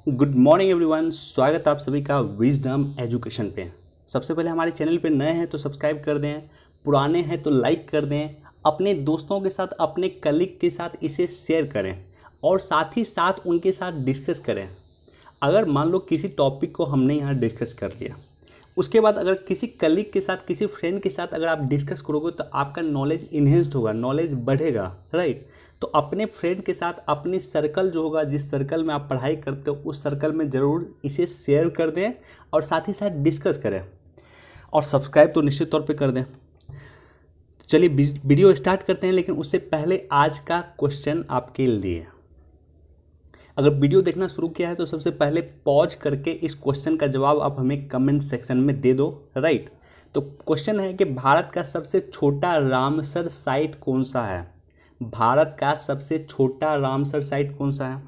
Good morning everyone. स्वागत है आप सभी का विजडम एजुकेशन पे। सबसे पहले हमारे चैनल पे नए हैं तो सब्सक्राइब कर दें, पुराने हैं तो लाइक कर दें, अपने दोस्तों के साथ, अपने कलीग के साथ इसे शेयर करें और साथ ही साथ उनके साथ डिस्कस करें। अगर मान लो किसी टॉपिक को हमने यहाँ डिस्कस कर लिया, उसके बाद अगर किसी कलीग के साथ, किसी फ्रेंड के साथ अगर आप डिस्कस करोगे तो आपका नॉलेज इन्हेंस्ड होगा, नॉलेज बढ़ेगा, राइट। तो अपने फ्रेंड के साथ अपनी सर्कल जो होगा, जिस सर्कल में आप पढ़ाई करते हो उस सर्कल में ज़रूर इसे शेयर कर दें और साथ ही साथ डिस्कस करें और सब्सक्राइब तो निश्चित तौर पे कर दें। चलिए वीडियो स्टार्ट करते हैं, लेकिन उससे पहले आज का क्वेश्चन आपके लिए। अगर वीडियो देखना शुरू किया है तो सबसे पहले पॉज करके इस क्वेश्चन का जवाब आप हमें कमेंट सेक्शन में दे दो, राइट। तो क्वेश्चन है कि भारत का सबसे छोटा रामसर साइट कौन सा है? भारत का सबसे छोटा रामसर साइट कौन सा है?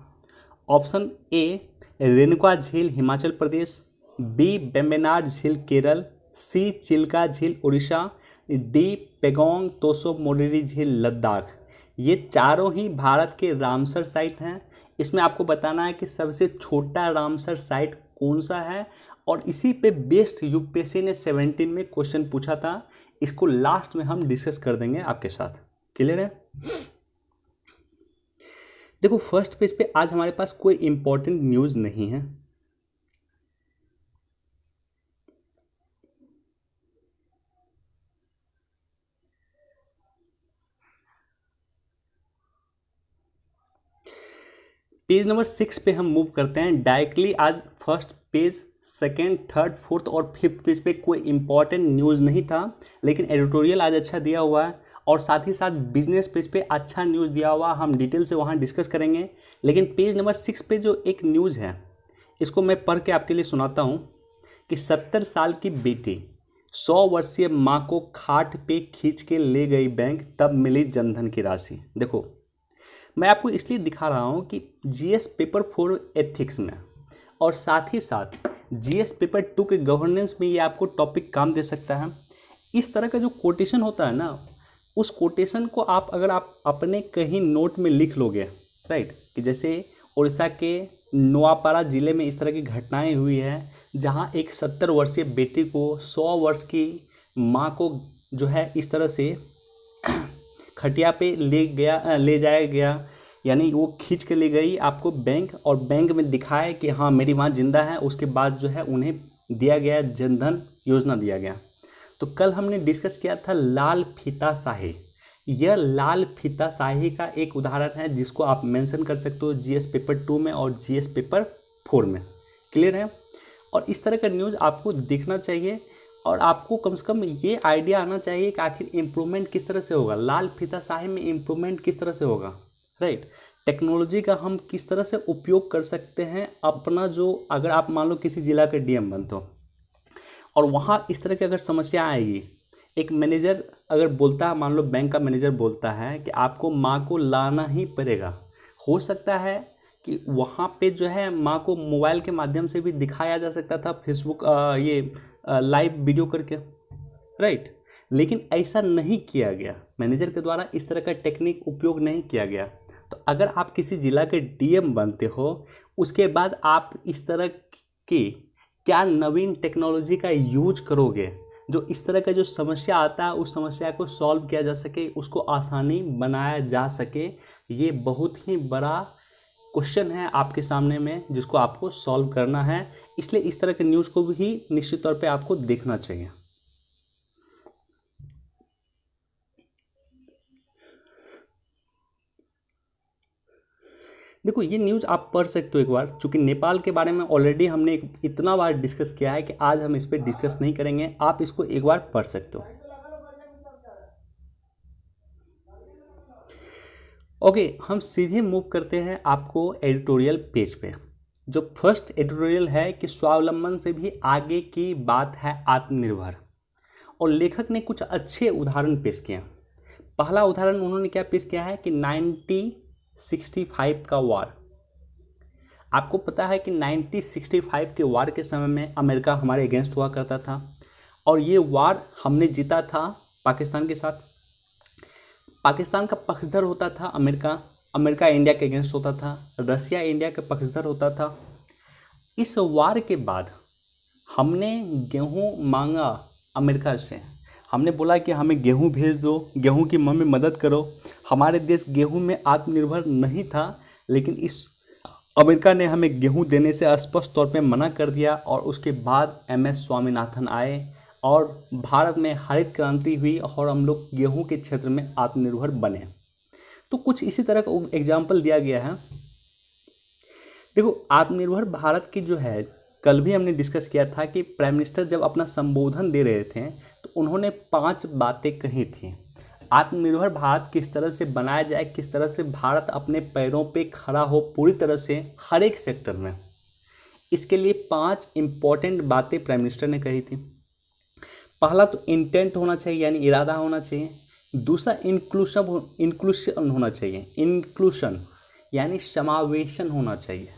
ऑप्शन ए रेणुका झील हिमाचल प्रदेश, बी बेम्बेनाड झील केरल, सी चिल्का झील उड़ीसा, डी पेगोंग तोसो मोरिरी झील लद्दाख। ये चारों ही भारत के रामसर साइट हैं। इसमें आपको बताना है कि सबसे छोटा रामसर साइट कौन सा है और इसी पे बेस्ड यूपीएससी ने 17 में क्वेश्चन पूछा था। इसको लास्ट में हम डिस्कस कर देंगे आपके साथ। क्लियर है? देखो, फर्स्ट पेज पे आज हमारे पास कोई इंपॉर्टेंट न्यूज़ नहीं है। पेज नंबर 6 पे हम मूव करते हैं डायरेक्टली। आज first page, second, third, fourth और फिफ्थ पेज पे कोई इंपॉर्टेंट न्यूज़ नहीं था, लेकिन एडिटोरियल आज अच्छा दिया हुआ है और साथ ही साथ बिजनेस पेज पे अच्छा न्यूज़ दिया हुआ, हम डिटेल से वहाँ डिस्कस करेंगे। लेकिन पेज नंबर 6 पे जो एक न्यूज़ है, इसको मैं पढ़ के आपके लिए सुनाता हूँ कि 70 साल की बेटी 100 वर्षीय माँ को खाट पे खींच के ले गई बैंक, तब मिली जनधन की राशि। देखो, मैं आपको इसलिए दिखा रहा हूँ कि जीएस पेपर 4 एथिक्स में और साथ ही साथ जीएस पेपर 2 के गवर्नेंस में ये आपको टॉपिक काम दे सकता है। इस तरह का जो कोटेशन होता है ना, उस कोटेशन को आप अगर आप अपने कहीं नोट में लिख लोगे, राइट, कि जैसे उड़ीसा के नोआपाड़ा ज़िले में इस तरह की घटनाएं हुई है जहां एक 70 वर्षीय बेटी को 100 वर्ष की माँ को जो है इस तरह से खटिया पे ले जाया गया, यानी वो खींच के ले गई आपको बैंक, और बैंक में दिखाए कि हाँ मेरी माँ जिंदा है। उसके बाद जो है उन्हें दिया गया जनधन योजना दिया गया। तो कल हमने डिस्कस किया था लाल फीता शाही। यह लाल फीता शाही का एक उदाहरण है जिसको आप मेंशन कर सकते हो जीएस पेपर 2 में और जीएस पेपर 4 में। क्लियर है? और इस तरह का न्यूज़ आपको देखना चाहिए और आपको कम से कम ये आइडिया आना चाहिए कि आखिर इम्प्रूवमेंट किस तरह से होगा, लाल फीताशाही में इम्प्रूवमेंट किस तरह से होगा, राइट। टेक्नोलॉजी का हम किस तरह से उपयोग कर सकते हैं अपना, जो अगर आप मान लो किसी ज़िला के डीएम बनते हो और वहाँ इस तरह की अगर समस्या आएगी, एक मैनेजर अगर बोलता है, मान लो बैंक का मैनेजर बोलता है कि आपको माँ को लाना ही पड़ेगा, हो सकता है कि वहाँ पे जो है माँ को मोबाइल के माध्यम से भी दिखाया जा सकता था, फेसबुक लाइव वीडियो करके, राइट। लेकिन ऐसा नहीं किया गया, मैनेजर के द्वारा इस तरह का टेक्निक उपयोग नहीं किया गया। तो अगर आप किसी ज़िला के डीएम बनते हो, उसके बाद आप इस तरह की क्या नवीन टेक्नोलॉजी का यूज करोगे जो इस तरह का जो समस्या आता है उस समस्या को सॉल्व किया जा सके, उसको आसानी बनाया जा सके। ये बहुत ही बड़ा क्वेश्चन है आपके सामने में जिसको आपको सॉल्व करना है, इसलिए इस तरह के न्यूज़ को भी निश्चित तौर पे आपको देखना चाहिए। देखो, ये न्यूज़ आप पढ़ सकते हो एक बार, चूँकि नेपाल के बारे में ऑलरेडी हमने इतना बार डिस्कस किया है कि आज हम इस पर डिस्कस नहीं करेंगे, आप इसको एक बार पढ़ सकते हो। ओके, हम सीधे मूव करते हैं आपको एडिटोरियल पेज पे। जो फर्स्ट एडिटोरियल है कि स्वावलंबन से भी आगे की बात है आत्मनिर्भर, और लेखक ने कुछ अच्छे उदाहरण पेश किए। पहला उदाहरण उन्होंने क्या पेश किया है कि 1965 का वार। आपको पता है कि 1965 के वार के समय में अमेरिका हमारे अगेंस्ट हुआ करता था और ये वार हमने जीता था पाकिस्तान के साथ। पाकिस्तान का पक्षधर होता था अमेरिका, अमेरिका इंडिया के अगेंस्ट होता था, रसिया इंडिया का पक्षधर होता था। इस वार के बाद हमने गेहूं मांगा अमेरिका से। हमने बोला कि हमें गेहूं भेज दो, गेहूं की हमें मदद करो। हमारे देश गेहूं में आत्मनिर्भर नहीं था, लेकिन इस अमेरिका ने हमें गेहूं देने से स्पष्ट तौर पे मना कर दिया। और उसके बाद MS स्वामीनाथन आए और भारत में हरित क्रांति हुई और हम लोग गेहूं के क्षेत्र में आत्मनिर्भर बने। तो कुछ इसी तरह का एग्जाम्पल दिया गया है। देखो, आत्मनिर्भर भारत की जो है, कल भी हमने डिस्कस किया था कि प्राइम मिनिस्टर जब अपना संबोधन दे रहे थे तो उन्होंने 5 बातें कही थी। आत्मनिर्भर भारत किस तरह से बनाया जाए, किस तरह से भारत अपने पैरों पे खड़ा हो पूरी तरह से हर एक सेक्टर में। इसके लिए 5 इम्पॉर्टेंट बातें प्राइम मिनिस्टर ने कही थी। पहला तो इंटेंट होना चाहिए, यानी इरादा होना चाहिए। दूसरा इंक्लूशन होना चाहिए, इंक्लूशन यानी समावेशन होना चाहिए।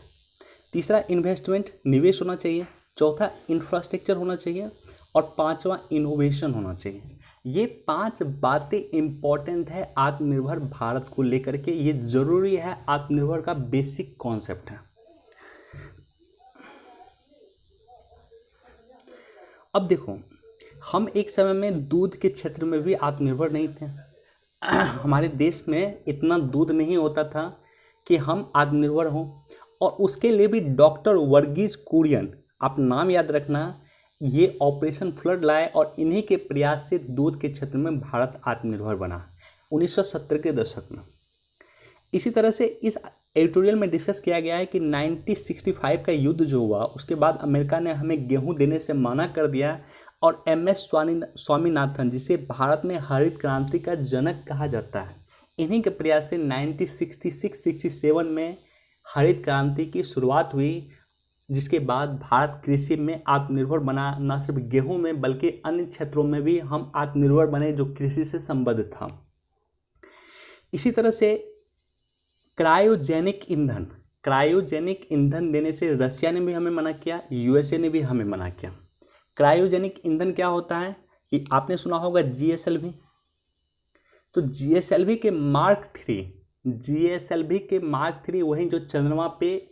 तीसरा इन्वेस्टमेंट, निवेश होना चाहिए। चौथा इंफ्रास्ट्रक्चर होना चाहिए। और 5वां इनोवेशन होना चाहिए। ये 5 बातें इंपॉर्टेंट है आत्मनिर्भर भारत को लेकर के। ये जरूरी है, आत्मनिर्भर का बेसिक कॉन्सेप्ट है। अब देखो, हम एक समय में दूध के क्षेत्र में भी आत्मनिर्भर नहीं थे। हमारे देश में इतना दूध नहीं होता था कि हम आत्मनिर्भर हों। और उसके लिए भी डॉक्टर वर्गीज कुरियन, आप नाम याद रखना, ये ऑपरेशन फ्लड लाए और इन्हीं के प्रयास से दूध के क्षेत्र में भारत आत्मनिर्भर बना 1970 के दशक में। इसी तरह से इस एडिटोरियल में डिस्कस किया गया है कि 1965 का युद्ध जो हुआ, उसके बाद अमेरिका ने हमें गेहूं देने से मना कर दिया। और MS स्वामीनाथन, जिसे भारत में हरित क्रांति का जनक कहा जाता है, इन्हीं के प्रयास से 1966-67 में हरित क्रांति की शुरुआत हुई, जिसके बाद भारत कृषि में आत्मनिर्भर बना। न सिर्फ गेहूं में बल्कि अन्य क्षेत्रों में भी हम आत्मनिर्भर बने जो कृषि से संबद्ध था। इसी तरह से क्रायोजेनिक ईंधन देने से रशिया ने भी हमें मना किया, USA ने भी हमें मना किया। क्रायोजेनिक ईंधन क्या होता है कि आपने सुना होगा GSLV। तो GSLV के मार्क 3 वही जो चंद्रमा पे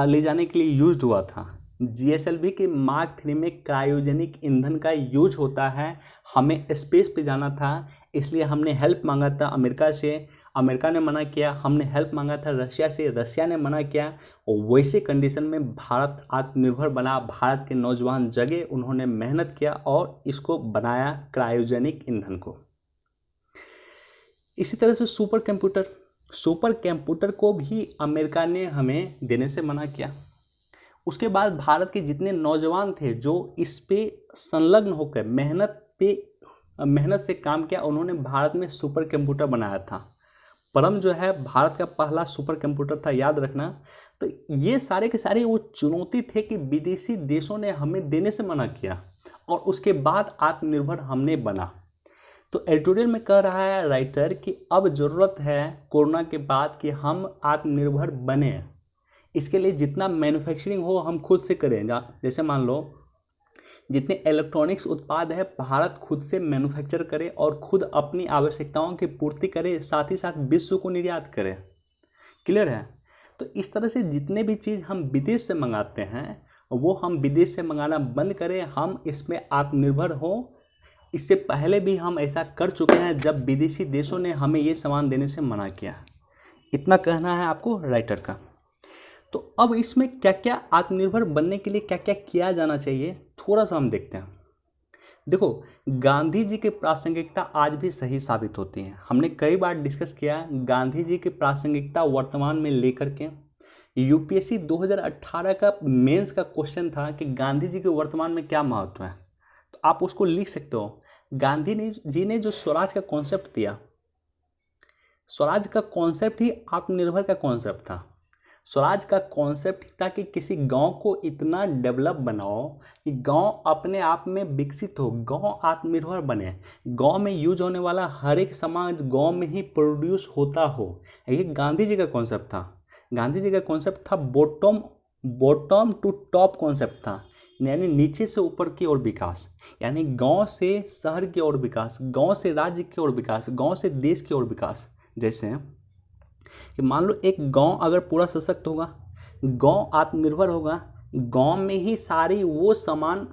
ले जाने के लिए यूज हुआ था। GSLV के मार्क 3 में क्रायोजेनिक ईंधन का यूज होता है। हमें स्पेस पे जाना था, इसलिए हमने हेल्प मांगा था अमेरिका से, अमेरिका ने मना किया। हमने हेल्प मांगा था रशिया से, रशिया ने मना किया। और वैसे कंडीशन में भारत आत्मनिर्भर बना। भारत के नौजवान जगे, उन्होंने मेहनत किया और इसको बनाया, क्रायोजेनिक ईंधन को। इसी तरह से सुपर कंप्यूटर को भी अमेरिका ने हमें देने से मना किया। उसके बाद भारत के जितने नौजवान थे जो इस पे संलग्न होकर मेहनत से काम किया, उन्होंने भारत में सुपर कंप्यूटर बनाया था। परम जो है भारत का पहला सुपर कंप्यूटर था, याद रखना। तो ये सारे के सारे वो चुनौती थे कि विदेशी देशों ने हमें देने से मना किया और उसके बाद आत्मनिर्भर हमने बना। तो एडिटोरियल में कह रहा है राइटर कि अब ज़रूरत है कोरोना के बाद कि हम आत्मनिर्भर बने। इसके लिए जितना मैन्युफैक्चरिंग हो हम खुद से करें। जैसे मान लो जितने इलेक्ट्रॉनिक्स उत्पाद है भारत खुद से मैन्युफैक्चर करे और खुद अपनी आवश्यकताओं की पूर्ति करे, साथ ही साथ विश्व को निर्यात करे। क्लियर है? तो इस तरह से जितने भी चीज़ हम विदेश से मंगाते हैं वो हम विदेश से मंगाना बंद करें, हम इसमें आत्मनिर्भर हों। इससे पहले भी हम ऐसा कर चुके हैं जब विदेशी देशों ने हमें ये सामान देने से मना किया। इतना कहना है आपको राइटर का। तो अब इसमें क्या क्या आत्मनिर्भर बनने के लिए क्या क्या किया जाना चाहिए, थोड़ा सा हम देखते हैं। देखो, गांधी जी की प्रासंगिकता आज भी सही साबित होती है। हमने कई बार डिस्कस किया गांधी जी की प्रासंगिकता वर्तमान में लेकर के। UPSC 2018 का मेंस का क्वेश्चन था कि गांधी जी के वर्तमान में क्या महत्व है, तो आप उसको लिख सकते हो। गांधी जी ने जो स्वराज का कॉन्सेप्ट दिया, स्वराज का कॉन्सेप्ट ही आत्मनिर्भर का कॉन्सेप्ट था। स्वराज का कॉन्सेप्ट था कि किसी गांव को इतना डेवलप बनाओ कि गांव अपने आप में विकसित हो, गांव आत्मनिर्भर बने, गांव में यूज होने वाला हर एक सामान गांव में ही प्रोड्यूस होता हो। ये गांधी जी का कॉन्सेप्ट था। गांधी जी का कॉन्सेप्ट था बॉटम टू टॉप कॉन्सेप्ट था, यानी नीचे से ऊपर की ओर विकास, यानी गांव से शहर की ओर विकास, गांव से राज्य की ओर विकास, गांव से देश की ओर विकास। जैसे कि मान लो एक गांव अगर पूरा सशक्त होगा, गांव आत्मनिर्भर होगा, गांव में ही सारी वो सामान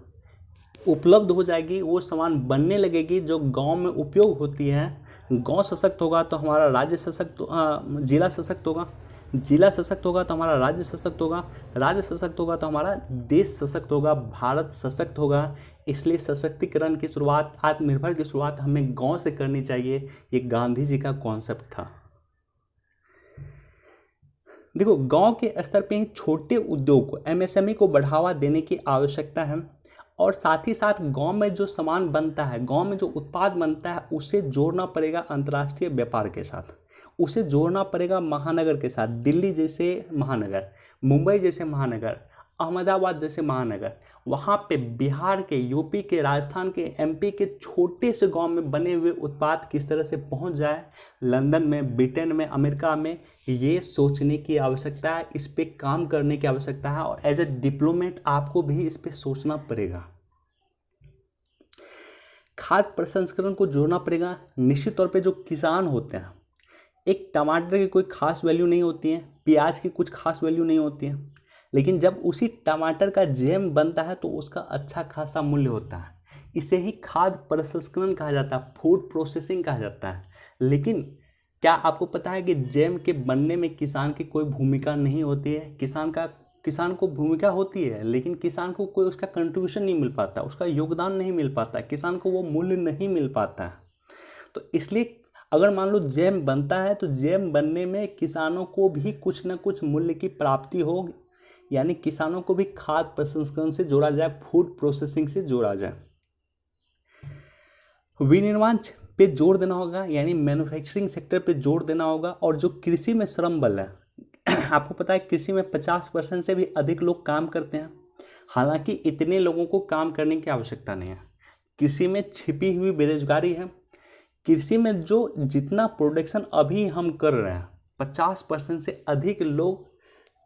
उपलब्ध हो जाएगी, वो सामान बनने लगेगी जो गांव में उपयोग होती है। गांव सशक्त होगा तो हमारा राज्य सशक्त, जिला सशक्त होगा, जिला सशक्त होगा तो हमारा राज्य सशक्त होगा, राज्य सशक्त होगा तो हमारा देश सशक्त होगा, भारत सशक्त होगा। इसलिए सशक्तिकरण की शुरुआत, आत्मनिर्भर की शुरुआत हमें गांव से करनी चाहिए। ये गांधी जी का कॉन्सेप्ट था। देखो, गांव के स्तर पे ही छोटे उद्योग को, एमएसएमई को बढ़ावा देने की आवश्यकता है। और साथ ही साथ गांव में जो सामान बनता है, गांव में जो उत्पाद बनता है, उसे जोड़ना पड़ेगा अंतर्राष्ट्रीय व्यापार के साथ, उसे जोड़ना पड़ेगा महानगर के साथ। दिल्ली जैसे महानगर, मुंबई जैसे महानगर, अहमदाबाद जैसे महानगर, वहाँ पे बिहार के, यूपी के, राजस्थान के, एमपी के छोटे से गांव में बने हुए उत्पाद किस तरह से पहुँच जाए लंदन में, ब्रिटेन में, अमेरिका में, ये सोचने की आवश्यकता है, इस पे काम करने की आवश्यकता है। और एज ए डिप्लोमेट आपको भी इस पे सोचना पड़ेगा। खाद्य प्रसंस्करण को जोड़ना पड़ेगा। निश्चित तौर पे जो किसान होते हैं, एक टमाटर की कोई खास वैल्यू नहीं होती है, प्याज की कुछ खास वैल्यू नहीं होती है, लेकिन जब उसी टमाटर का जैम बनता है तो उसका अच्छा खासा मूल्य होता है। इसे ही खाद्य प्रसंस्करण कहा जाता है, फूड प्रोसेसिंग कहा जाता है। लेकिन क्या आपको पता है कि जैम के बनने में किसान की कोई भूमिका नहीं होती है? किसान को भूमिका होती है, लेकिन किसान को कोई उसका कंट्रीब्यूशन नहीं मिल पाता, उसका योगदान नहीं मिल पाता, किसान को वो मूल्य नहीं मिल पाता है। तो इसलिए अगर मान लो जैम बनता है तो जैम बनने में किसानों को भी कुछ ना कुछ मूल्य की प्राप्ति हो, यानी किसानों को भी खाद्य प्रसंस्करण से जोड़ा जाए, फूड प्रोसेसिंग से जोड़ा जाए। विनिर्माण पे जोर देना होगा, यानी मैन्युफैक्चरिंग सेक्टर पे जोर देना होगा। और जो कृषि में श्रम बल है, आपको पता है कृषि में 50% से भी अधिक लोग काम करते हैं। हालांकि इतने लोगों को काम करने की आवश्यकता नहीं है। कृषि में छिपी हुई बेरोजगारी है। कृषि में जो जितना प्रोडक्शन अभी हम कर रहे हैं, 50% से अधिक लोग,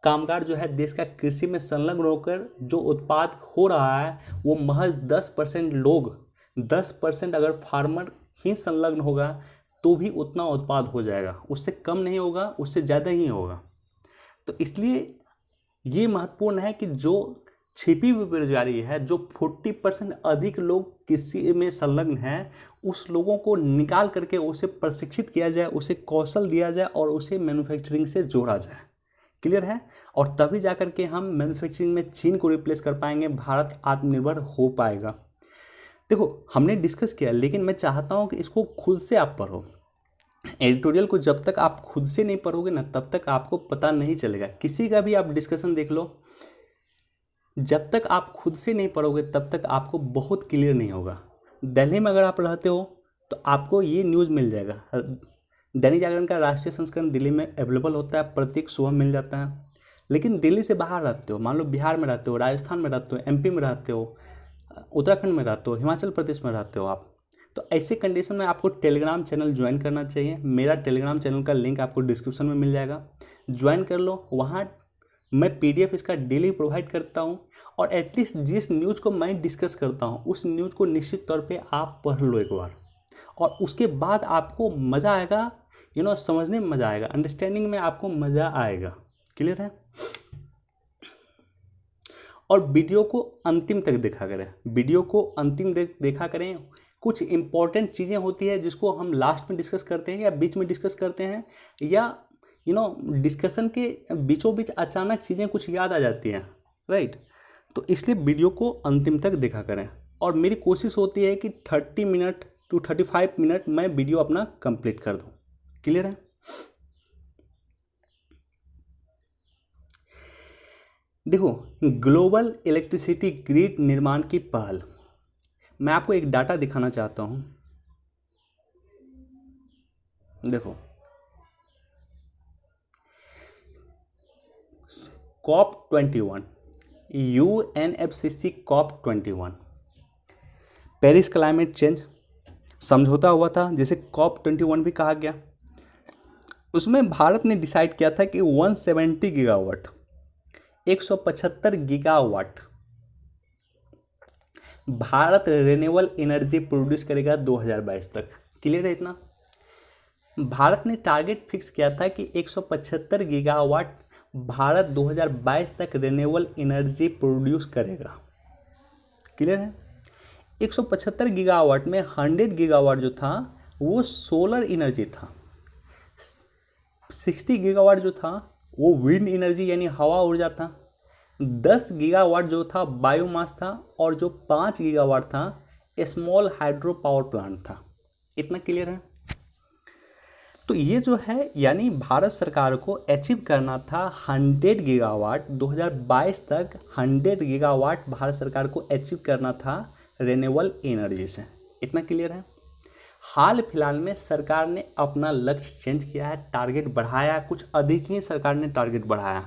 कामगार जो है देश का कृषि में संलग्न होकर जो उत्पाद हो रहा है वो महज 10% लोग, 10% अगर फार्मर ही संलग्न होगा तो भी उतना उत्पाद हो जाएगा, उससे कम नहीं होगा, उससे ज़्यादा ही होगा। तो इसलिए ये महत्वपूर्ण है कि जो छिपी हुई बेरोजगारी है, जो 40% अधिक लोग कृषि में संलग्न हैं, उस लोगों को निकाल करके उसे प्रशिक्षित किया जाए, उसे कौशल दिया जाए और उसे मैन्युफैक्चरिंग से जोड़ा जाए। क्लियर है? और तभी जाकर के हम मैन्युफैक्चरिंग में चीन को रिप्लेस कर पाएंगे, भारत आत्मनिर्भर हो पाएगा। देखो, हमने डिस्कस किया, लेकिन मैं चाहता हूँ कि इसको खुद से आप पढ़ो। एडिटोरियल को जब तक आप खुद से नहीं पढ़ोगे ना, तब तक आपको पता नहीं चलेगा। किसी का भी आप डिस्कशन देख लो, जब तक आप खुद से नहीं पढ़ोगे तब तक आपको बहुत क्लियर नहीं होगा। दिल्ली में अगर आप रहते हो तो आपको ये न्यूज़ मिल जाएगा। दैनिक जागरण का राष्ट्रीय संस्करण दिल्ली में अवेलेबल होता है, प्रत्येक सुबह मिल जाता है। लेकिन दिल्ली से बाहर रहते हो, मान लो बिहार में रहते हो, राजस्थान में रहते हो, एमपी में रहते हो, उत्तराखंड में रहते हो, हिमाचल प्रदेश में रहते हो आप, तो ऐसे कंडीशन में आपको टेलीग्राम चैनल ज्वाइन करना चाहिए। मेरा टेलीग्राम चैनल का लिंक आपको डिस्क्रिप्शन में मिल जाएगा, ज्वाइन कर लो। वहाँ मैं PDF इसका डेली प्रोवाइड करता हूँ, और एटलीस्ट जिस न्यूज़ को मैं डिस्कस करता हूँ उस न्यूज़ को निश्चित तौर पे आप पढ़ लो एक बार, और उसके बाद आपको मज़ा आएगा, समझने में मज़ा आएगा, अंडरस्टैंडिंग में आपको मज़ा आएगा। क्लियर है? और वीडियो को अंतिम तक देखा करें, वीडियो को अंतिम देखा करें। कुछ इंपॉर्टेंट चीज़ें होती है जिसको हम लास्ट में डिस्कस करते हैं या बीच में डिस्कस करते हैं, या डिस्कशन के बीचों बीच अचानक चीज़ें कुछ याद आ जाती हैं, राइट? तो इसलिए वीडियो को अंतिम तक देखा करें। और मेरी कोशिश होती है कि 30 मिनट to 35 मिनट मैं वीडियो अपना कंप्लीट कर दूं। क्लियर है? देखो, ग्लोबल इलेक्ट्रिसिटी ग्रिड निर्माण की पहल, मैं आपको एक डाटा दिखाना चाहता हूं। देखो, COP21, UNFCCC COP21, Paris climate change समझौता हुआ था, जिसे COP21 भी कहा गया। उसमें भारत ने डिसाइड किया था कि 170 gigawatt, 175 gigawatt Bharat renewable energy produce करेगा 2022 तक। क्लियर है इतना? भारत ने टारगेट फिक्स किया था कि 175 गीगावाट भारत 2022 तक रिन्यूएबल एनर्जी प्रोड्यूस करेगा। क्लियर है। 175 गीगावाट में 100 गीगावाट जो था वो सोलर एनर्जी था, 60 गीगावाट जो था वो विंड एनर्जी यानी हवा ऊर्जा था, 10 गीगावाट जो था बायोमास था, और जो 5 गीगावाट था स्मॉल हाइड्रो पावर प्लांट था। इतना क्लियर है। तो ये जो है यानी भारत सरकार को अचीव करना था 100 गीगावाट 2022 तक, 100 गीगावाट भारत सरकार को अचीव करना था रिन्यूएबल एनर्जी से। इतना क्लियर है। हाल फिलहाल में सरकार ने अपना लक्ष्य चेंज किया है, टारगेट बढ़ाया, कुछ अधिक ही सरकार ने टारगेट बढ़ाया।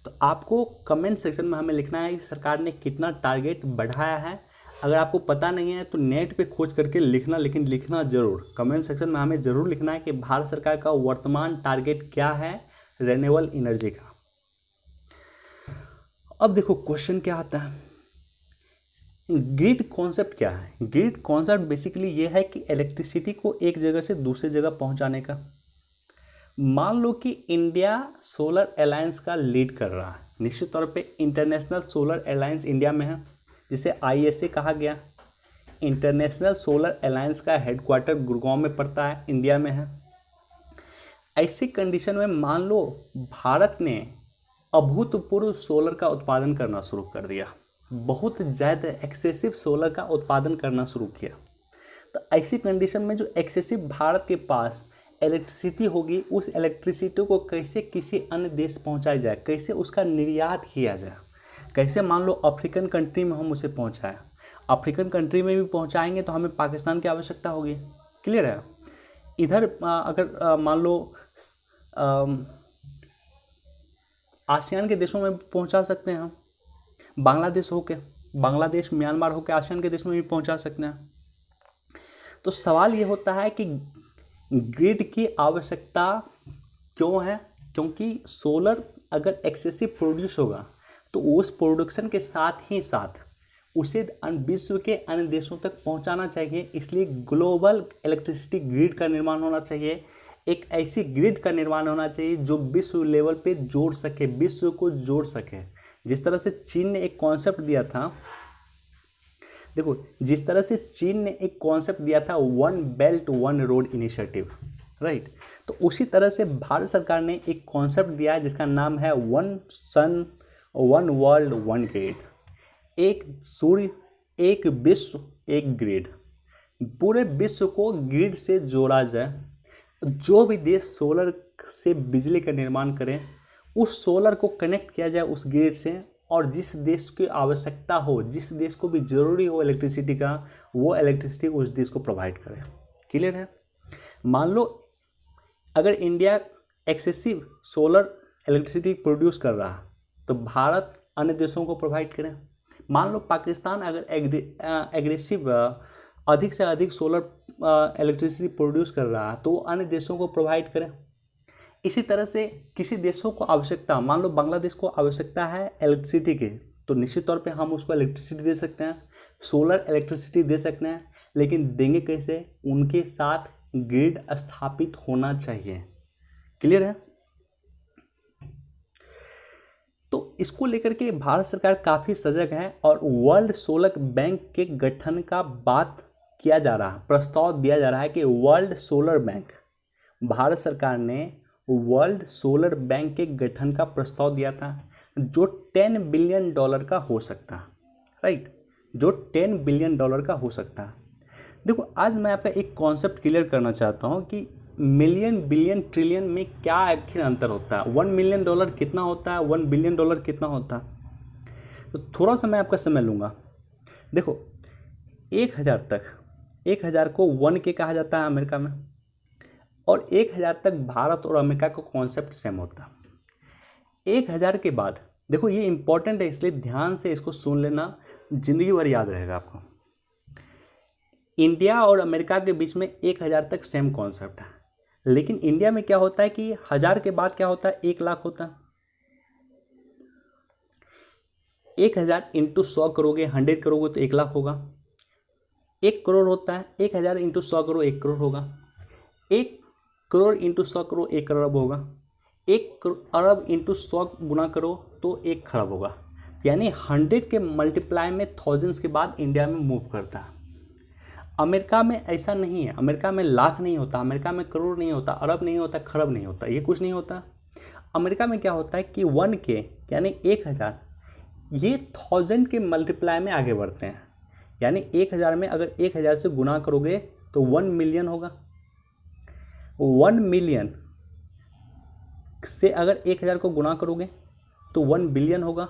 तो आपको कमेंट सेक्शन में हमें लिखना है कि सरकार ने कितना टारगेट बढ़ाया है। अगर आपको पता नहीं है तो नेट पे खोज करके लिखना, लेकिन लिखना ज़रूर। कमेंट सेक्शन में हमें ज़रूर लिखना है कि भारत सरकार का वर्तमान टारगेट क्या है रिन्यूएबल एनर्जी का। अब देखो क्वेश्चन क्या आता है, ग्रिड कॉन्सेप्ट क्या है। ग्रिड कॉन्सेप्ट बेसिकली ये है कि इलेक्ट्रिसिटी को एक जगह से दूसरी जगह पहुंचाने का। मान लो कि इंडिया सोलर अलायंस का लीड कर रहा है, निश्चित तौर पे इंटरनेशनल सोलर अलायंस इंडिया में है, जिसे ISA कहा गया। इंटरनेशनल सोलर अलायंस का हेडक्वार्टर गुड़गांव में पड़ता है, इंडिया में है। ऐसी कंडीशन में मान लो भारत ने अभूतपूर्व सोलर का उत्पादन करना शुरू कर दिया, बहुत ज़्यादा एक्सेसिव सोलर का उत्पादन करना शुरू किया। तो ऐसी कंडीशन में जो एक्सेसिव भारत के पास इलेक्ट्रिसिटी होगी, उस इलेक्ट्रिसिटी को कैसे किसी अन्य देश पहुंचाया जाए, कैसे उसका निर्यात किया जाए, कैसे मान लो अफ्रीकन कंट्री में हम उसे पहुंचाएं। अफ्रीकन कंट्री में भी पहुंचाएंगे तो हमें पाकिस्तान की आवश्यकता होगी। क्लियर है। इधर अगर मान लो आसियान के देशों में भी पहुंचा सकते हैं हम, बांग्लादेश होके, बांग्लादेश म्यांमार होके आसियान के देशों में भी पहुंचा सकते हैं। तो सवाल ये होता है कि ग्रिड की आवश्यकता क्यों है, क्योंकि सोलर अगर एक्सेसिव प्रोड्यूस होगा तो उस प्रोडक्शन के साथ ही साथ उसे विश्व के अन्य देशों तक पहुंचाना चाहिए। इसलिए ग्लोबल इलेक्ट्रिसिटी ग्रिड का निर्माण होना चाहिए। एक ऐसी ग्रिड का निर्माण होना चाहिए जो विश्व लेवल पे जोड़ सके, विश्व को जोड़ सके। जिस तरह से चीन ने एक कॉन्सेप्ट दिया था, देखो जिस तरह से चीन ने एक कॉन्सेप्ट दिया था one belt one road initiative, right. तो उसी तरह से भारत सरकार ने एक कॉन्सेप्ट दिया है जिसका नाम है one sun one world one grid. एक सूर्य, एक विश्व, एक ग्रिड। पूरे विश्व को ग्रिड से जोड़ा जाए। जो भी देश सोलर से बिजली का निर्माण करें, उस सोलर को कनेक्ट किया जाए उस ग्रिड से, और जिस देश की आवश्यकता हो, जिस देश को भी ज़रूरी हो इलेक्ट्रिसिटी का, वो इलेक्ट्रिसिटी उस देश को प्रोवाइड करें। क्लियर है। मान लो अगर India excessive solar electricity produce कर रहा तो भारत अन्य देशों को प्रोवाइड करें। मान लो पाकिस्तान अगर एग्रेसिव अधिक से अधिक सोलर इलेक्ट्रिसिटी प्रोड्यूस कर रहा है तो वो अन्य देशों को प्रोवाइड करें। इसी तरह से किसी देशों को आवश्यकता, मान लो बांग्लादेश को आवश्यकता है इलेक्ट्रिसिटी की, तो निश्चित तौर पे हम उसको इलेक्ट्रिसिटी दे सकते हैं, सोलर इलेक्ट्रिसिटी दे सकते हैं। लेकिन देंगे कैसे? उनके साथ ग्रिड स्थापित होना चाहिए। क्लियर है। तो इसको लेकर के भारत सरकार काफ़ी सजग है और वर्ल्ड सोलर बैंक के गठन का बात किया जा रहा है, प्रस्ताव दिया जा रहा है कि वर्ल्ड सोलर बैंक, भारत सरकार ने वर्ल्ड सोलर बैंक के गठन का प्रस्ताव दिया था जो $10 बिलियन का हो सकता है, राइट, जो $10 बिलियन का हो सकता है। देखो आज मैं आपका एक कॉन्सेप्ट क्लियर करना चाहता हूँ कि मिलियन, बिलियन, ट्रिलियन में क्या आखिर अंतर होता है। $1 मिलियन कितना होता है, $1 बिलियन कितना होता है। तो थोड़ा सा मैं आपका समय लूँगा। देखो 1000 तक, 1000 को 1K कहा जाता है अमेरिका में, और 1000 तक भारत और अमेरिका का कॉन्सेप्ट सेम होता है। 1000 के बाद देखो ये इंपॉर्टेंट है, इसलिए ध्यान से इसको सुन लेना, जिंदगी भर याद रहेगा आपको। इंडिया और अमेरिका के बीच में 1000 तक सेम कॉन्सेप्ट है, लेकिन इंडिया में क्या होता है कि 1000 के बाद क्या होता है, 1 लाख होता है। 1000 इंटू 100 करोगे, 100 करोगे तो 1 लाख होगा। 1 करोड़ होता है, 1000 इंटू 100 करोड़ 1 करोड़ होगा। 1 करोड़ इंटू 100 करोड़ 1 करोड़ होगा। 1 अरब इंटू 100 गुना करो तो 1 खरब होगा, यानी 100 के मल्टीप्लाई में थाउजेंड्स के बाद इंडिया में मूव करता है। अमेरिका में ऐसा नहीं है, अमेरिका में लाख नहीं होता, अमेरिका में करोड़ नहीं होता, अरब नहीं होता, खरब नहीं होता, ये कुछ नहीं होता। अमेरिका में क्या होता है कि 1K यानी 1000 ये 1000 के मल्टीप्लाई में आगे बढ़ते हैं, यानी 1000 में अगर 1000 से गुना करोगे तो 1 मिलियन होगा, 1 मिलियन से अगर 1000 को गुना करोगे तो 1 बिलियन होगा,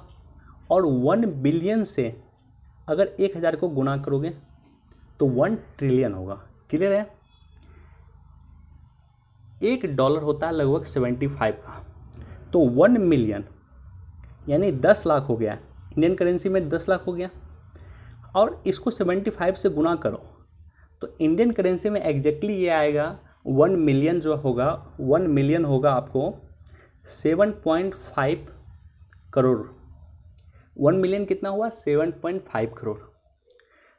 और 1 बिलियन से अगर 1000 को गुना करोगे तो 1 ट्रिलियन होगा। क्लियर है? $1 होता है लगभग 75 का, तो 1 मिलियन यानी 10 लाख हो गया, इंडियन करेंसी में 10 लाख हो गया, और इसको 75 से गुना करो तो इंडियन करेंसी में एग्जैक्टली ये आएगा 1 मिलियन जो होगा, 1 मिलियन होगा आपको 7.5 करोड़। 1 मिलियन कितना हुआ? 7.5 करोड़।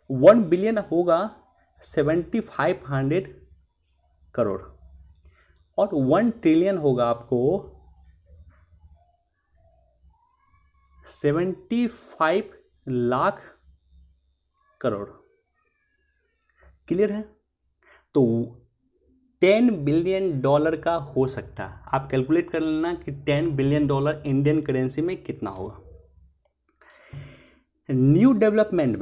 1 बिलियन होगा 7500 करोड़, और 1 ट्रिलियन होगा आपको 75 लाख करोड़। क्लियर है? तो 10 बिलियन डॉलर का हो सकता है। आप कैलकुलेट कर लेना कि 10 बिलियन डॉलर इंडियन करेंसी में कितना होगा। न्यू डेवलपमेंट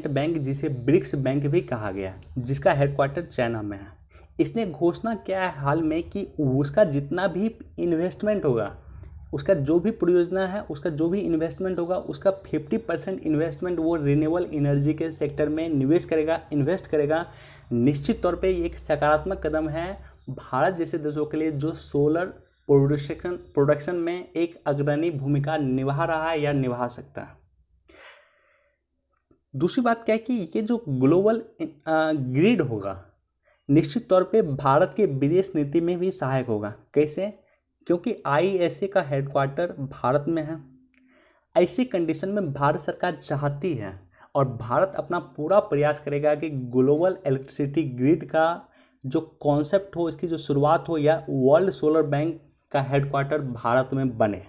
बैंक जिसे ब्रिक्स बैंक भी कहा गया, जिसका हेडक्वार्टर चाइना में है, इसने घोषणा किया है हाल में कि उसका जितना भी इन्वेस्टमेंट होगा, उसका जो भी परियोजना है, उसका जो भी इन्वेस्टमेंट होगा, उसका 50% इन्वेस्टमेंट वो रिन्यूएबल एनर्जी के सेक्टर में इन्वेस्ट करेगा। निश्चित तौर पे ये एक सकारात्मक कदम है भारत जैसे देशों के लिए, जो सोलर प्रोडक्शन में एक अग्रणी भूमिका निभा रहा है या निभा सकता है। दूसरी बात क्या है कि ये जो ग्लोबल ग्रिड होगा, निश्चित तौर पे भारत के विदेश नीति में भी सहायक होगा। कैसे? क्योंकि ISA का हेडक्वार्टर भारत में है। ऐसी कंडीशन में भारत सरकार चाहती है और भारत अपना पूरा प्रयास करेगा कि ग्लोबल इलेक्ट्रिसिटी ग्रिड का जो कॉन्सेप्ट हो, इसकी जो शुरुआत हो, या वर्ल्ड सोलर बैंक का हेडक्वार्टर भारत में बने।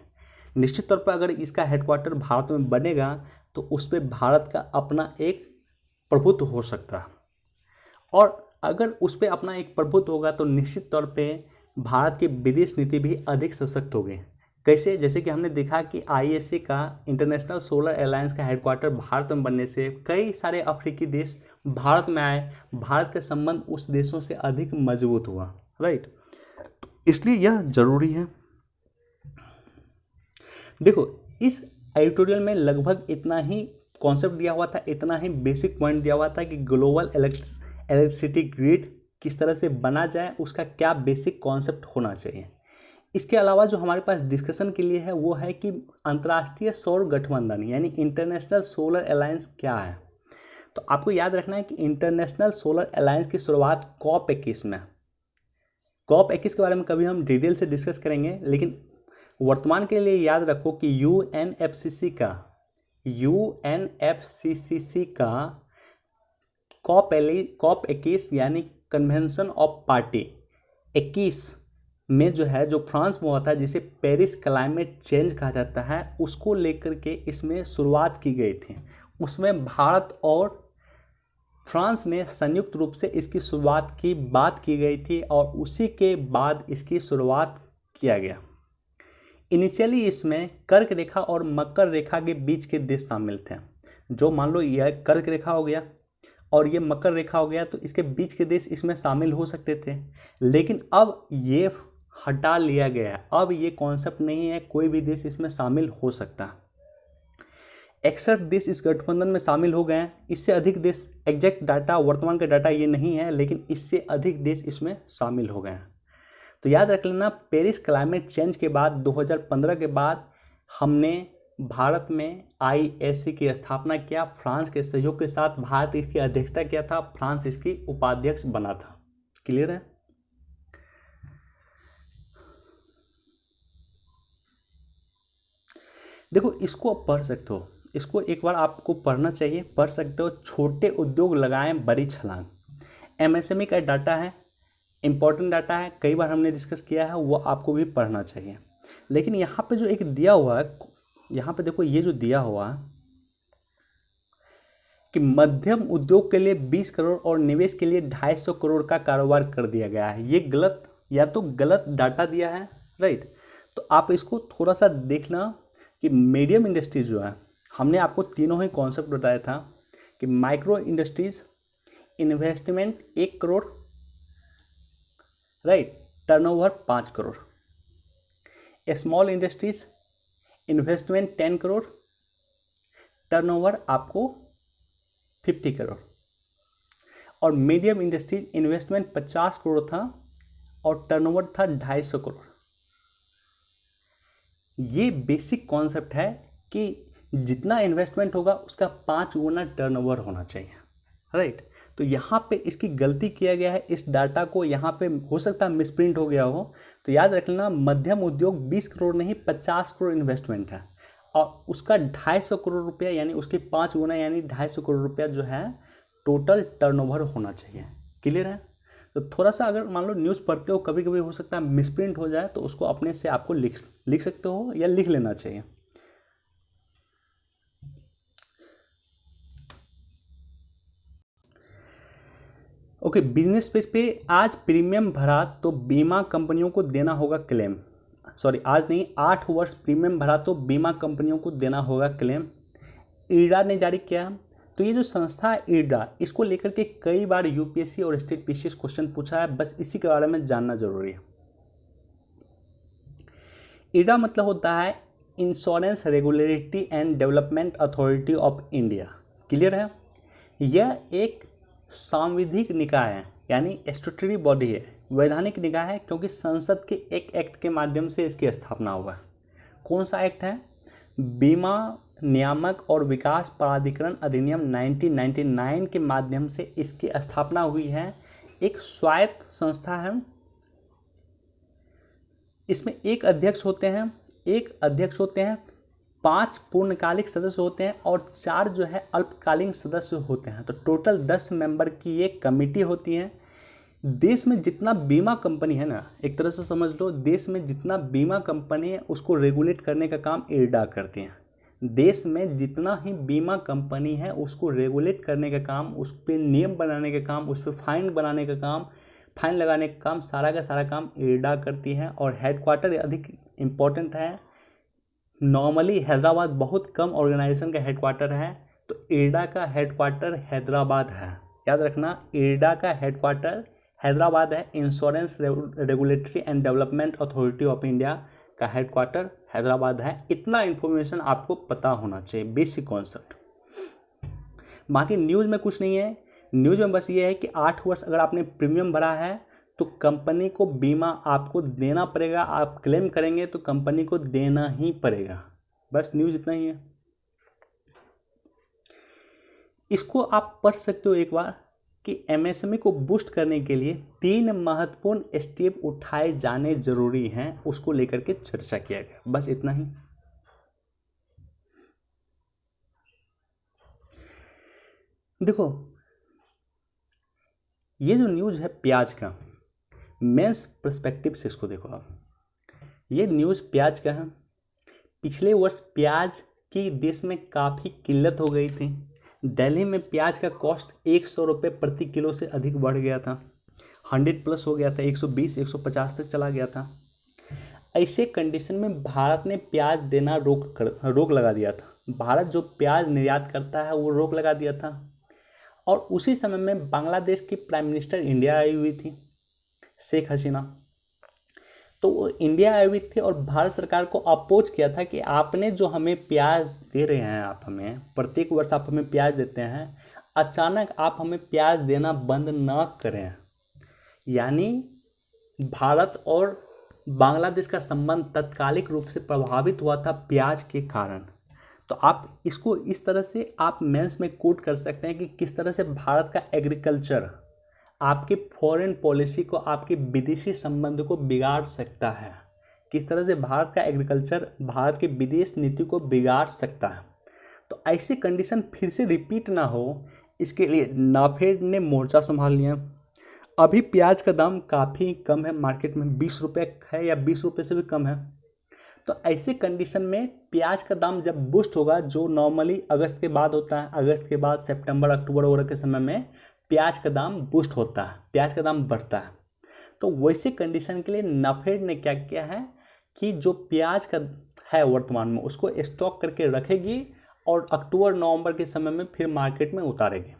निश्चित तौर पर अगर इसका हेडक्वार्टर भारत में बनेगा तो उस पर भारत का अपना एक प्रभुत्व हो सकता है, और अगर उस पर अपना एक प्रभुत्व होगा तो निश्चित तौर पे भारत की विदेश नीति भी अधिक सशक्त होगी। कैसे? जैसे कि हमने देखा कि ISA का इंटरनेशनल सोलर अलायंस का हेडक्वार्टर भारत में बनने से कई सारे अफ्रीकी देश भारत में आए, भारत का संबंध उस देशों से अधिक मजबूत हुआ। राइट? तो इसलिए यह जरूरी है। देखो, इस एडिटोरियल में लगभग इतना ही कॉन्सेप्ट दिया हुआ था, इतना ही बेसिक पॉइंट दिया हुआ था कि ग्लोबल इलेक्ट्रिसिटी ग्रिड किस तरह से बना जाए, उसका क्या बेसिक कॉन्सेप्ट होना चाहिए। इसके अलावा जो हमारे पास डिस्कशन के लिए है वो है कि अंतर्राष्ट्रीय सौर गठबंधन यानी इंटरनेशनल सोलर अलायंस क्या है। तो आपको याद रखना है कि इंटरनेशनल सोलर अलायंस की शुरुआत COP21 में। COP21 के बारे में कभी हम डिटेल से डिस्कस करेंगे, लेकिन वर्तमान के लिए याद रखो कि UNFCCC का COP21 यानी कन्वेंशन ऑफ पार्टी 21 में जो है, जो फ्रांस में हुआ था, जिसे पेरिस क्लाइमेट चेंज कहा जाता है, उसको लेकर के इसमें शुरुआत की गई थी। उसमें भारत और फ्रांस ने संयुक्त रूप से इसकी शुरुआत की बात की गई थी, और उसी के बाद इसकी शुरुआत किया गया। इनिशियली इसमें कर्क रेखा और मकर रेखा के बीच के देश शामिल थे। जो मान लो यह कर्क रेखा हो गया और ये मकर रेखा हो गया, तो इसके बीच के देश इसमें शामिल हो सकते थे, लेकिन अब ये हटा लिया गया। अब ये कॉन्सेप्ट नहीं है, कोई भी देश इसमें शामिल हो सकता। 61 देश इस गठबंधन में शामिल हो गए हैं। इससे अधिक देश, एग्जैक्ट डाटा, वर्तमान का डाटा ये नहीं है, लेकिन इससे अधिक देश इसमें शामिल हो गए हैं। तो याद रख लेना, पेरिस क्लाइमेट चेंज के बाद 2015 के बाद हमने भारत में ISA की स्थापना किया। फ्रांस के सहयोग के साथ भारत इसकी अध्यक्षता किया था, फ्रांस इसकी उपाध्यक्ष बना था। क्लियर है? देखो, इसको आप पढ़ सकते हो, इसको एक बार आपको पढ़ना चाहिए, पढ़ सकते हो। छोटे उद्योग लगाएं बड़ी छलांग, MSME का डाटा है। इम्पॉर्टेंट डाटा है, कई बार हमने डिस्कस किया है, वो आपको भी पढ़ना चाहिए। लेकिन यहाँ पे जो एक दिया हुआ है, यहाँ पे देखो ये जो दिया हुआ है कि मध्यम उद्योग के लिए 20 करोड़ और निवेश के लिए 250 करोड़ का कारोबार कर दिया गया है, ये गलत या तो गलत डाटा दिया है, राइट। तो आप इसको थोड़ा सा देखना कि मीडियम इंडस्ट्रीज जो है, हमने आपको तीनों ही कॉन्सेप्ट बताया था कि micro industries investment 1 crore, right, turnover 5 crore. Small industries investment 10 crore, turnover आपको 50 करोड़। और मीडियम इंडस्ट्रीज इन्वेस्टमेंट 50 करोड़ था और टर्नओवर था 250 करोड़। ये बेसिक कॉन्सेप्ट है कि जितना इन्वेस्टमेंट होगा उसका 5 गुना टर्नओवर होना चाहिए, राइट। तो यहाँ पे इसकी गलती किया गया है, इस डाटा को यहाँ पे हो सकता है मिसप्रिंट हो गया हो। तो याद रख लेना, मध्यम उद्योग 20 करोड़ नहीं 50 करोड़ इन्वेस्टमेंट है और उसका 250 करोड़ रुपया यानी उसके 5 गुना यानी 250 करोड़ रुपया जो है टोटल टर्नओवर होना चाहिए। क्लियर है? तो थोड़ा सा अगर मान लो न्यूज़ पढ़ते हो, कभी कभी हो सकता है मिसप्रिंट हो जाए, तो उसको अपने से आपको लिख सकते हो या लिख लेना चाहिए। ओके, बिजनेस पेज पे आज प्रीमियम भरा तो बीमा कंपनियों को देना होगा क्लेम। सॉरी, आज नहीं, 8 वर्ष प्रीमियम भरा तो बीमा कंपनियों को देना होगा क्लेम। IRDA ने जारी किया। तो ये जो संस्था है IRDA, इसको लेकर के कई बार यूपीएससी और स्टेट पीसीएस क्वेश्चन पूछा है, बस इसी के बारे में जानना जरूरी है। IRDA मतलब होता है insurance regulatory and development authority of India. Clear है? यह एक सांविधिक निकाय है, यानी स्टैट्यूटरी बॉडी है, वैधानिक निकाय है, क्योंकि संसद के एक एक्ट के माध्यम से इसकी स्थापना हुआ है। कौन सा एक्ट है? बीमा नियामक और विकास प्राधिकरण अधिनियम 1999 के माध्यम से इसकी स्थापना हुई है। एक स्वायत्त संस्था है। इसमें एक अध्यक्ष होते हैं, 5 पूर्णकालिक सदस्य होते हैं और 4 जो है अल्पकालीन सदस्य होते हैं। तो टोटल 10 मेंबर की ये कमेटी होती है। देश में जितना बीमा कंपनी है ना, एक तरह से समझ लो, देश में जितना बीमा कंपनी है उसको रेगुलेट करने का काम IRDA करती हैं। देश में जितना ही बीमा कंपनी है उसको रेगुलेट करने का काम, उस पर नियम बनाने का काम, उस पर फाइन बनाने का काम, फाइन लगाने का काम, सारा का सारा काम IRDA करती है। और हेडक्वार्टर अधिक इम्पोर्टेंट है। नॉर्मली हैदराबाद बहुत कम ऑर्गेनाइजेशन का हेडक्वार्टर है, तो IRDA का हेडक्वार्टर हैदराबाद है। याद रखना, IRDA का हेडक्वार्टर हैदराबाद है। Insurance regulatory and development authority of India का हेडक्वार्टर हैदराबाद है। इतना इन्फॉर्मेशन आपको पता होना चाहिए, बेसिक कॉन्सेप्ट। बाकी न्यूज़ में कुछ नहीं है। न्यूज़ में बस ये है कि 8 वर्ष अगर आपने प्रीमियम भरा है तो कंपनी को बीमा आपको देना पड़ेगा। आप क्लेम करेंगे तो कंपनी को देना ही पड़ेगा। बस न्यूज़ इतना ही है। इसको आप पढ़ सकते हो एक बार कि MSME को बूस्ट करने के लिए 3 महत्वपूर्ण स्टेप उठाए जाने जरूरी हैं, उसको लेकर के चर्चा किया गया। बस इतना ही। देखो, ये जो न्यूज़ है प्याज का, मेंस पर्सपेक्टिव से इसको देखो आप। ये न्यूज़ प्याज का है। पिछले वर्ष प्याज की देश में काफ़ी किल्लत हो गई थी। दिल्ली में प्याज का कॉस्ट 100 रुपये प्रति किलो से अधिक बढ़ गया था। 100+ हो गया था, 120 150 तक चला गया था। ऐसे कंडीशन में भारत ने प्याज देना रोक लगा दिया था। भारत जो प्याज निर्यात करता है वो रोक लगा दिया था। और उसी समय में बांग्लादेश की प्राइम मिनिस्टर इंडिया आई हुई थी, शेख हसीना। तो वो इंडिया आई हुई थी और भारत सरकार को अपोज किया था कि आपने जो हमें प्याज दे रहे हैं, आप हमें प्रत्येक वर्ष आप हमें प्याज देते हैं, अचानक आप हमें प्याज देना बंद ना करें। यानी भारत और बांग्लादेश का संबंध तात्कालिक रूप से प्रभावित हुआ था प्याज के कारण। तो आप इसको इस तरह से आप मेंस में कोट कर सकते हैं कि किस तरह से भारत का एग्रीकल्चर आपके फॉरेन पॉलिसी को, आपके विदेशी संबंध को बिगाड़ सकता है। किस तरह से भारत का एग्रीकल्चर भारत के विदेश नीति को बिगाड़ सकता है। तो ऐसी कंडीशन फिर से रिपीट ना हो, इसके लिए नाफेड ने मोर्चा संभाल लिया। अभी प्याज का दाम काफ़ी कम है मार्केट में, 20 रुपये है या 20 रुपये से भी कम है। तो ऐसे कंडीशन में प्याज का दाम जब बूस्ट होगा, जो नॉर्मली अगस्त के बाद होता है, अगस्त के बाद सितंबर अक्टूबर वगैरह के समय में प्याज का दाम बूस्ट होता है, प्याज का दाम बढ़ता है। तो वैसे कंडीशन के लिए नाफेड ने क्या किया है कि जो प्याज का है वर्तमान में उसको स्टॉक करके रखेगी और अक्टूबर नवंबर के समय में फिर मार्केट में उतारेगी।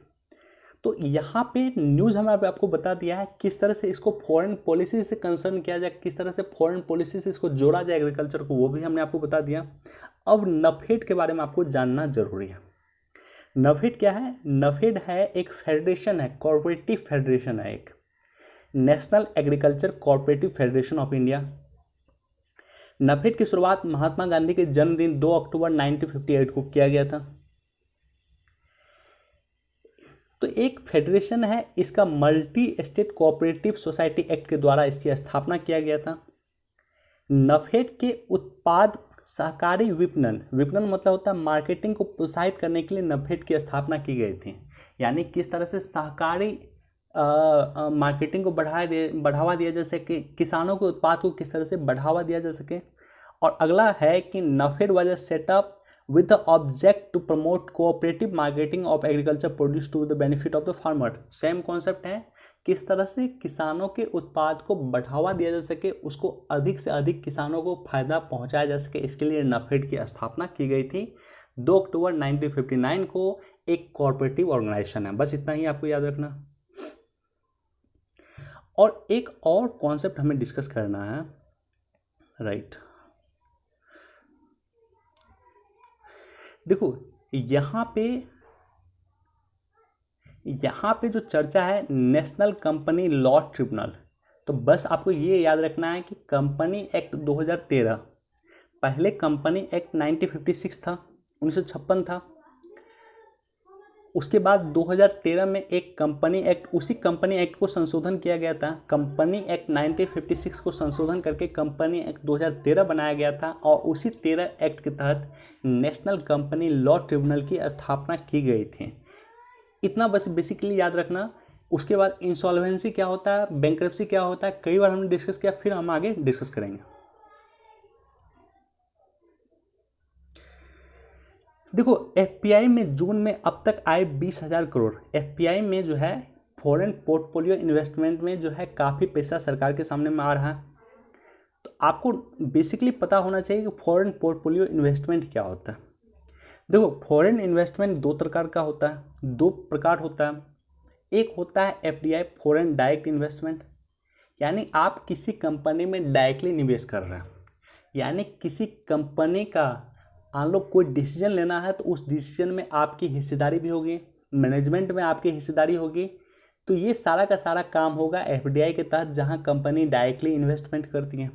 तो यहाँ पे न्यूज़ हमने आपको बता दिया है किस तरह से इसको फॉरेन पॉलिसी से कंसर्न किया जाए, किस तरह से फॉरेन पॉलिसी से इसको जोड़ा जाए एग्रीकल्चर को, वो भी हमने आपको बता दिया। अब नफेड के बारे में आपको जानना जरूरी है। नफेड क्या है? नफेड है एक फेडरेशन है, कॉर्पोरेटिव फेडरेशन है, एक national agriculture corporative federation of India. NAFED की शुरुआत महात्मा गांधी के जन्मदिन 2 अक्टूबर 1958 को किया गया था। तो एक फेडरेशन है, इसका multi state cooperative society act के द्वारा इसकी स्थापना किया गया था। नफेड के उत्पाद सहकारी विपणन, विपणन मतलब होता है मार्केटिंग को प्रोत्साहित करने के लिए नफेड की स्थापना की गई थी। यानी किस तरह से सहकारी मार्केटिंग को बढ़ावा दिया जा सके, किसानों के उत्पाद को किस तरह से बढ़ावा दिया जा सके। और अगला है कि NAFED was set up with the object to promote cooperative marketing of agriculture produce to the benefit of the farmer। Same concept है, किस तरह से किसानों के उत्पाद को बढ़ावा दिया जा सके, उसको अधिक से अधिक किसानों को फायदा पहुंचाया जा सके, इसके लिए नफेड की स्थापना की गई थी 2 अक्टूबर 1959 को। एक कॉर्पोरेटिव ऑर्गेनाइजेशन है, बस इतना ही आपको याद रखना। और एक और कॉन्सेप्ट हमें डिस्कस करना है, राइट। देखो यहाँ पे जो चर्चा है नेशनल कंपनी लॉ ट्रिब्यूनल। तो बस आपको ये याद रखना है कि कंपनी एक्ट 2013, पहले कंपनी एक्ट 1956 था, 1956 था। उसके बाद 2013 में एक कंपनी एक्ट, उसी कंपनी एक्ट को संशोधन किया गया था। कंपनी एक्ट 1956 को संशोधन करके कंपनी एक्ट 2013 बनाया गया था और उसी 13 एक्ट के तहत नेशनल कंपनी लॉ ट्रिब्यूनल की स्थापना की गई थी। इतना बस बेसिकली याद रखना। उसके बाद इंसॉल्वेंसी क्या होता है, बैंक्रप्सी क्या होता है, कई बार हमने डिस्कस किया, फिर हम आगे डिस्कस करेंगे। देखो एफपीआई में जून में अब तक आए 20,000 करोड़। एफपीआई में जो है फॉरेन पोर्टफोलियो इन्वेस्टमेंट में जो है काफ़ी पैसा सरकार के सामने में आ रहा है। तो आपको बेसिकली पता होना चाहिए कि फॉरेन पोर्टफोलियो इन्वेस्टमेंट क्या होता है। देखो फॉरेन इन्वेस्टमेंट दो प्रकार का होता है, दो प्रकार होता है। एक होता है एफडीआई, फॉरेन डायरेक्ट इन्वेस्टमेंट, यानी आप किसी कंपनी में डायरेक्टली निवेश कर रहे हैं। यानी किसी कंपनी का मान लो कोई डिसीजन लेना है तो उस डिसीजन में आपकी हिस्सेदारी भी होगी, मैनेजमेंट में आपकी हिस्सेदारी होगी। तो ये सारा का सारा काम होगा एफडीआई के तहत, जहां कंपनी डायरेक्टली इन्वेस्टमेंट करती है।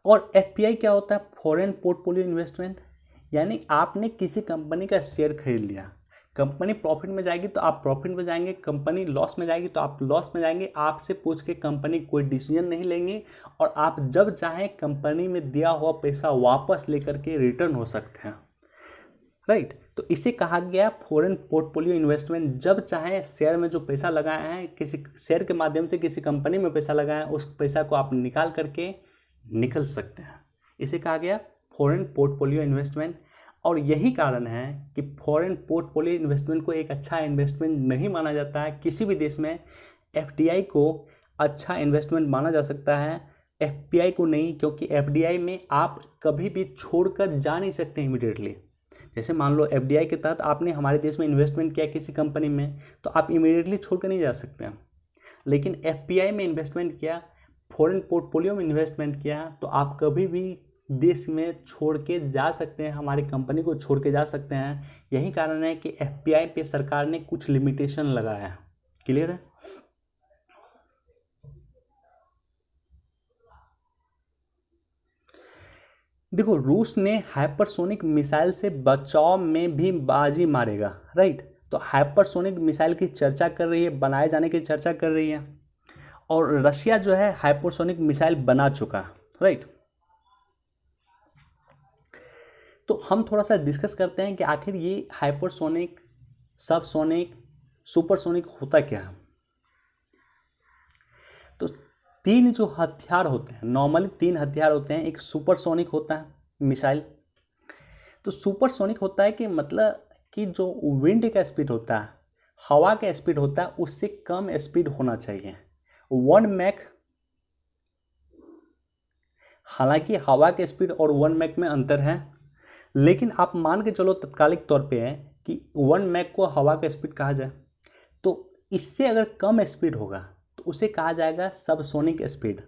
और एफपीआई क्या होता है? फॉरेन पोर्टफोलियो इन्वेस्टमेंट, यानी आपने किसी कंपनी का शेयर खरीद लिया, कंपनी प्रॉफिट में जाएगी तो आप प्रॉफिट में जाएंगे, कंपनी लॉस में जाएगी तो आप लॉस में जाएंगे। आपसे पूछ के कंपनी कोई डिसीजन नहीं लेंगे और आप जब चाहें कंपनी में दिया हुआ पैसा वापस लेकर के रिटर्न हो सकते हैं, राइट। तो इसे कहा गया फॉरेन पोर्टफोलियो इन्वेस्टमेंट। जब चाहें शेयर में जो पैसा लगाए हैं, किसी शेयर के माध्यम से किसी कंपनी में पैसा लगाए हैं, उस पैसा को आप निकाल करके निकल सकते हैं। इसे कहा गया फॉरेन पोर्टफोलियो इन्वेस्टमेंट। और यही कारण है कि फॉरेन पोर्टफोलियो इन्वेस्टमेंट को एक अच्छा इन्वेस्टमेंट नहीं माना जाता है। किसी भी देश में एफडीआई को अच्छा इन्वेस्टमेंट माना जा सकता है, एफपीआई को नहीं, क्योंकि एफडीआई में आप कभी भी छोड़कर जा नहीं सकते इमीडिएटली। जैसे मान लो एफडीआई के तहत आपने हमारे देश में इन्वेस्टमेंट किया किसी कंपनी में, तो आप इमीडिएटली छोड़ कर नहीं जा सकते हैं। लेकिन एफपीआई में इन्वेस्टमेंट किया, फॉरेन पोर्टफोलियो में इन्वेस्टमेंट किया, तो आप कभी भी देश में छोड़ के जा सकते हैं, हमारी कंपनी को छोड़ के जा सकते हैं। यही कारण है कि एफपीआई पे सरकार ने कुछ लिमिटेशन लगाया है। क्लियर है? देखो रूस ने हाइपरसोनिक मिसाइल से बचाव में भी बाजी मारेगा, राइट। तो हाइपरसोनिक मिसाइल की चर्चा कर रही है, बनाए जाने की चर्चा कर रही है। और रशिया जो है हाइपरसोनिक मिसाइल बना चुका है, राइट। तो हम थोड़ा सा डिस्कस करते हैं कि आखिर ये हाइपरसोनिक, सबसोनिक, सुपरसोनिक होता क्या है। तीन जो हथियार होते हैं, नॉर्मली तीन हथियार होते हैं। एक सुपरसोनिक होता है मिसाइल। तो सुपरसोनिक होता है कि मतलब कि जो विंड का स्पीड होता है, हवा का स्पीड होता है, उससे कम स्पीड होना चाहिए 1 मैक। हालांकि हवा के स्पीड और 1 मैक में अंतर है, लेकिन आप मान के चलो तत्कालिक तौर पे है कि 1 मैक को हवा का स्पीड कहा जाए, तो इससे अगर कम स्पीड होगा तो उसे कहा जाएगा सबसोनिक स्पीड।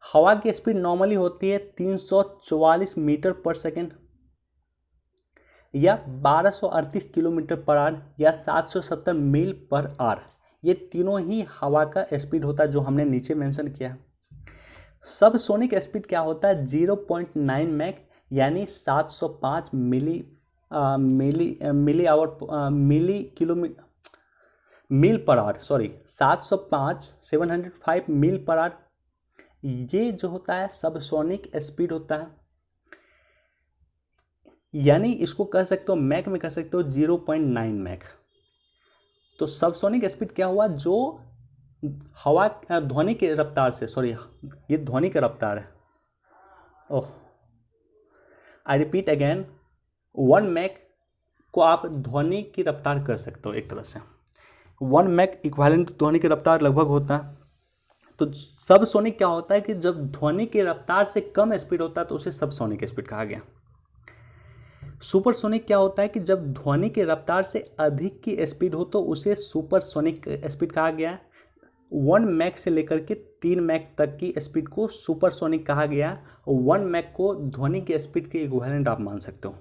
हवा की स्पीड नॉर्मली होती है 344 मीटर पर सेकेंड या 1238 किलोमीटर पर आवर या 770 मील पर आवर। ये तीनों ही हवा का स्पीड होता है जो हमने नीचे मेंशन किया है। सबसोनिक स्पीड क्या होता है? 0.9 मैक यानी 705 मील पर आवर, सॉरी 705 मील पर आवर। ये जो होता है सबसोनिक स्पीड होता है, यानी इसको कह सकते हो मैक में कह सकते हो 0.9 मैक। तो सबसोनिक स्पीड क्या हुआ? जो हवा ध्वनि के रफ्तार से, सॉरी ये ध्वनि की रफ्तार है, ओह आई रिपीट अगेन, 1 मैक को आप ध्वनि की रफ्तार कर सकते हो एक तरह से। 1 मैक इक्विवेलेंट ध्वनि की रफ्तार लगभग होता है। तो सबसोनिक क्या होता है कि जब ध्वनि की रफ्तार से कम स्पीड होता है तो उसे सबसोनिक स्पीड कहा गया। सुपरसोनिक क्या होता है कि जब ध्वनि की रफ्तार से अधिक की स्पीड हो तो उसे सुपरसोनिक स्पीड कहा गया। 1 मैक से लेकर के 3 मैक तक की स्पीड को सुपरसोनिक कहा गया। 1 मैक को ध्वनि की स्पीड के इक्विवेलेंट आप मान सकते हो।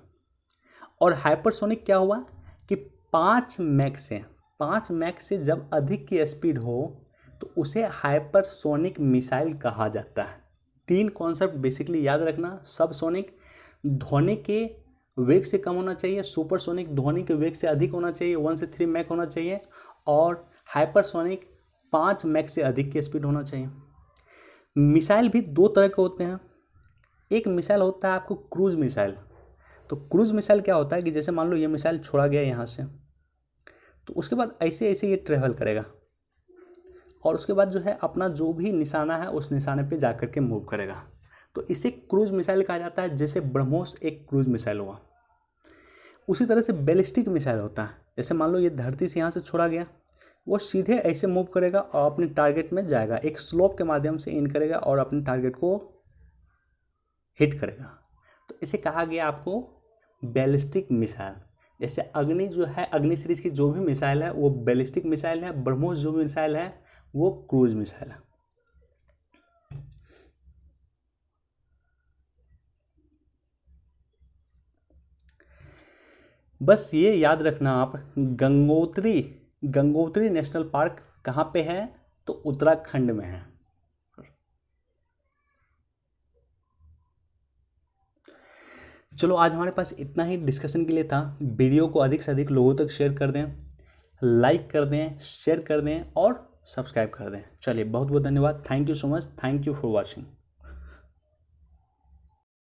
और हाइपरसोनिक क्या हुआ कि 5 मैक से जब अधिक की स्पीड हो तो उसे हाइपरसोनिक मिसाइल कहा जाता है। 3 कॉन्सेप्ट बेसिकली याद रखना। सबसोनिक ध्वनि के वेग से कम होना चाहिए, सुपरसोनिक ध्वनि के वेग से अधिक होना चाहिए, 1 से 3 मैक होना चाहिए, और हाइपरसोनिक 5 मैक से अधिक की स्पीड होना चाहिए। मिसाइल भी 2 तरह के होते हैं। एक मिसाइल होता है आपको क्रूज मिसाइल। तो क्रूज मिसाइल क्या होता है कि जैसे मान लो ये मिसाइल छोड़ा गया यहाँ से, तो उसके बाद ऐसे ऐसे ये ट्रेवल करेगा और उसके बाद जो है अपना जो भी निशाना है उस निशाने पे जा कर के मूव करेगा। तो इसे क्रूज मिसाइल कहा जाता है, जैसे ब्रह्मोस एक क्रूज मिसाइल हुआ। उसी तरह से बैलिस्टिक मिसाइल होता है। जैसे मान लो ये धरती से यहाँ से छोड़ा गया, वो सीधे ऐसे मूव करेगा और अपने टारगेट में जाएगा, एक स्लोप के माध्यम से इन करेगा और अपने टारगेट को हिट करेगा। तो इसे कहा गया आपको बैलिस्टिक मिसाइल। जैसे अग्नि जो है, अग्नि सीरीज की जो भी मिसाइल है वो बैलिस्टिक मिसाइल है। ब्रह्मोस जो भी मिसाइल है वो क्रूज मिसाइल है। बस ये याद रखना आप, गंगोत्री नेशनल पार्क कहाँ पे है? तो उत्तराखंड में है। चलो आज हमारे पास इतना ही डिस्कशन के लिए था। वीडियो को अधिक से अधिक लोगों तक शेयर कर दें, लाइक कर दें, शेयर कर दें और सब्सक्राइब कर दें। चलिए बहुत बहुत धन्यवाद। Thank you so much. Thank you for watching.